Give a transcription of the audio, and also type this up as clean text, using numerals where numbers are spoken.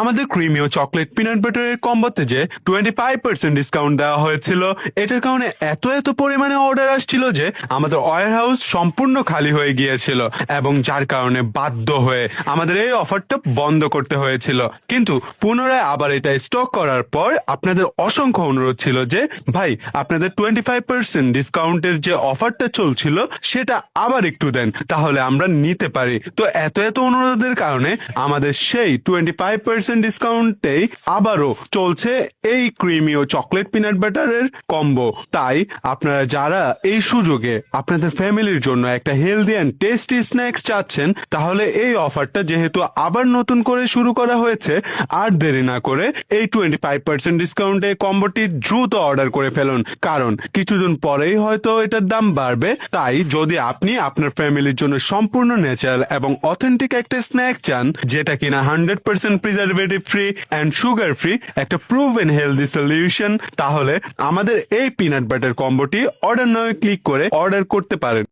আমাদের ক্রিমি ও chocolate peanut বাটারের কম্বোতে যে 25% discount দেওয়া হয়েছিল, এটার কারণে এত পরিমাণে অর্ডার আসছিল যে আমাদের ওয়্যার হাউস সম্পূর্ণ খালি হয়ে গিয়েছিল, এবং যার কারণে বাধ্য হয়ে আমাদের এই অফারটা বন্ধ করতে হয়েছিল। কিন্তু পুনরায় আবার এটা স্টক করার পর আপনাদের অসংখ্য অনুরোধ ছিল যে ভাই আপনাদের 25% ডিসকাউন্টের যে অফারটা চলছিল সেটা আবার একটু দেন, তাহলে আমরা নিতে পারি। তো এত অনুরোধের কারণে আমাদের সেই 25% ডিসকাউন্টেই আবারও চলছে এই ক্রিমি ও চকলেট পিনাট বাটারের কম্বো। তাই আপনারা যারা এই সুযোগে আপনাদের ফ্যামিলির জন্য একটা হেলদি অ্যান্ড টেস্টি স্ন্যাক্স চাচ্ছেন, তাহলে এই অফারটা যেহেতু আবার নতুন করে শুরু করা হয়েছে, আর দেরি না করে এই 25% ডিসকাউন্টে কম্বোটি দ্রুত অর্ডার করে ফেলুন, কারণ কিছুদিন পরেই হয়তো এটার দাম বাড়বে। তাই যদি আপনি আপনার ফ্যামিলির জন্য সম্পূর্ণ ন্যাচারাল এবং অথেন্টিক একটা স্ন্যাক চান, যেটা কিনা 100% preservative free and sugar free, একটা প্রুভেন হেলদি সলিউশন, তাহলে আমাদের এই পিনাট বাটার কম্বোটি অর্ডার নাও ক্লিক করে অর্ডার করতে পারেন।